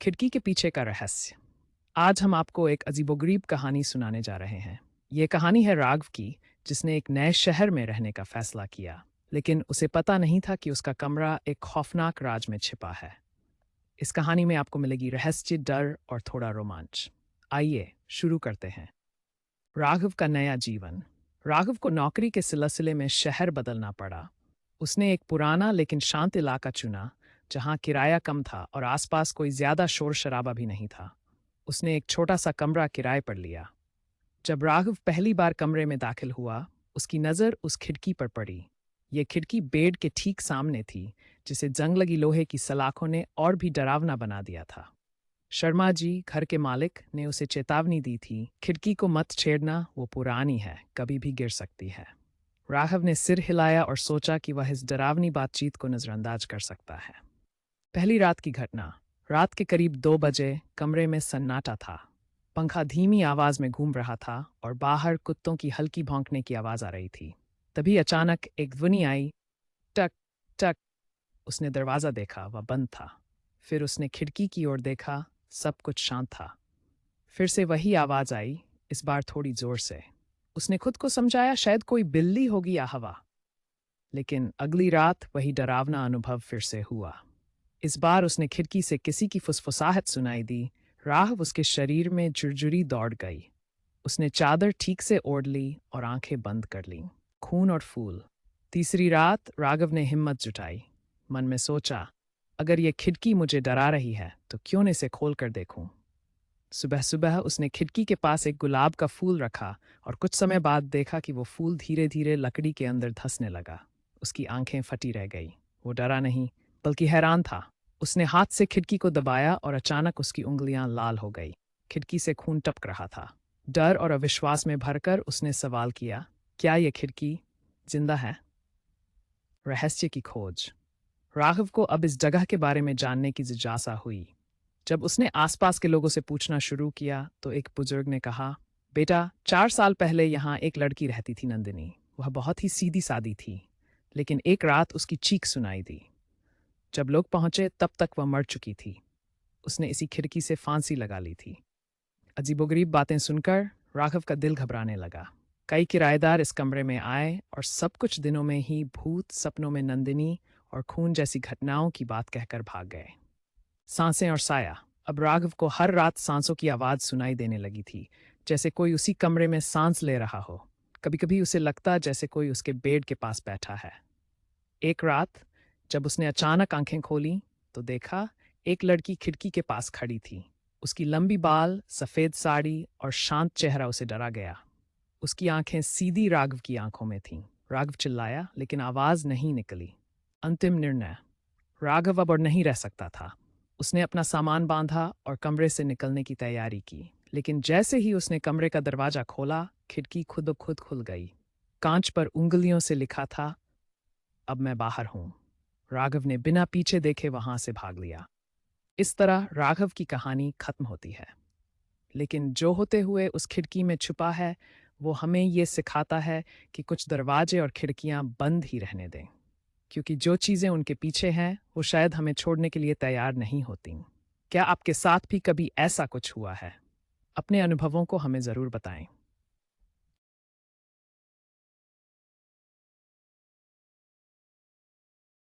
खिड़की के पीछे का रहस्य। आज हम आपको एक अजीबोगरीब कहानी सुनाने जा रहे हैं। ये कहानी है राघव की, जिसने एक नए शहर में रहने का फैसला किया, लेकिन उसे पता नहीं था कि उसका कमरा एक खौफनाक राज में छिपा है। इस कहानी में आपको मिलेगी रहस्य, डर और थोड़ा रोमांच। आइए शुरू करते हैं। राघव का नया जीवन। राघव को नौकरी के सिलसिले में शहर बदलना पड़ा। उसने एक पुराना लेकिन शांत इलाका चुना, जहां किराया कम था और आसपास कोई ज्यादा शोर शराबा भी नहीं था। उसने एक छोटा सा कमरा किराए पर लिया। जब राघव पहली बार कमरे में दाखिल हुआ, उसकी नज़र उस खिड़की पर पड़ी। ये खिड़की बेड के ठीक सामने थी, जिसे जंग लगी लोहे की सलाखों ने और भी डरावना बना दिया था। शर्मा जी, घर के मालिक, ने उसे चेतावनी दी थी, खिड़की को मत छेड़ना, वो पुरानी है, कभी भी गिर सकती है। राघव ने सिर हिलाया और सोचा कि वह इस डरावनी बातचीत को नजरअंदाज कर सकता है। पहली रात की घटना। रात के करीब 2 बजे कमरे में सन्नाटा था। पंखा धीमी आवाज में घूम रहा था और बाहर कुत्तों की हल्की भौंकने की आवाज आ रही थी। तभी अचानक एक ध्वनि आई, टक टक। उसने दरवाजा देखा, वह बंद था। फिर उसने खिड़की की ओर देखा, सब कुछ शांत था। फिर से वही आवाज आई, इस बार थोड़ी जोर से। उसने खुद को समझाया शायद कोई बिल्ली होगी या हवा। लेकिन अगली रात वही डरावना अनुभव फिर से हुआ। इस बार उसने खिड़की से किसी की फुसफुसाहट सुनाई दी। राघव उसके शरीर में झुरझुरी दौड़ गई। उसने चादर ठीक से ओढ़ ली और आंखें बंद कर लीं। खून और फूल। तीसरी रात राघव ने हिम्मत जुटाई। मन में सोचा, अगर ये खिड़की मुझे डरा रही है तो क्यों न इसे खोल कर देखूं। सुबह सुबह उसने खिड़की के पास एक गुलाब का फूल रखा और कुछ समय बाद देखा कि वो फूल धीरे धीरे लकड़ी के अंदर धंसने लगा। उसकी आंखें फटी रह गई। वो डरा नहीं, बल्कि हैरान था। उसने हाथ से खिड़की को दबाया और अचानक उसकी उंगलियां लाल हो गई। खिड़की से खून टपक रहा था। डर और अविश्वास में भरकर उसने सवाल किया, क्या यह खिड़की जिंदा है? रहस्य की खोज। राघव को अब इस जगह के बारे में जानने की जिज्ञासा हुई। जब उसने आसपास के लोगों से पूछना शुरू किया तो एक बुजुर्ग ने कहा, बेटा, 4 साल पहले यहाँ एक लड़की रहती थी, नंदिनी। वह बहुत ही सीधी सादी थी, लेकिन एक रात उसकी चीख सुनाई दी। जब लोग पहुंचे तब तक वह मर चुकी थी। उसने इसी खिड़की से फांसी लगा ली थी। अजीबोगरीब बातें सुनकर राघव का दिल घबराने लगा। कई किराएदार इस कमरे में आए और सब कुछ दिनों में ही भूत, सपनों में नंदिनी और खून जैसी घटनाओं की बात कहकर भाग गए। सांसें और साया। अब राघव को हर रात सांसों की आवाज सुनाई देने लगी थी, जैसे कोई उसी कमरे में सांस ले रहा हो। कभी कभी उसे लगता जैसे कोई उसके बेड के पास बैठा है। एक रात जब उसने अचानक आंखें खोली तो देखा एक लड़की खिड़की के पास खड़ी थी। उसकी लंबी बाल, सफेद साड़ी और शांत चेहरा उसे डरा गया। उसकी आंखें सीधी राघव की आंखों में थीं। राघव चिल्लाया, लेकिन आवाज नहीं निकली। अंतिम निर्णय। राघव अब और नहीं रह सकता था। उसने अपना सामान बांधा और कमरे से निकलने की तैयारी की। लेकिन जैसे ही उसने कमरे का दरवाजा खोला, खिड़की खुद ब खुद खुल गई। कांच पर उंगलियों से लिखा था, अब मैं बाहर हूं। राघव ने बिना पीछे देखे वहां से भाग लिया। इस तरह राघव की कहानी खत्म होती है। लेकिन जो होते हुए उस खिड़की में छुपा है, वो हमें ये सिखाता है कि कुछ दरवाजे और खिड़कियां बंद ही रहने दें, क्योंकि जो चीज़ें उनके पीछे हैं वो शायद हमें छोड़ने के लिए तैयार नहीं होती। क्या आपके साथ भी कभी ऐसा कुछ हुआ है? अपने अनुभवों को हमें ज़रूर बताएं।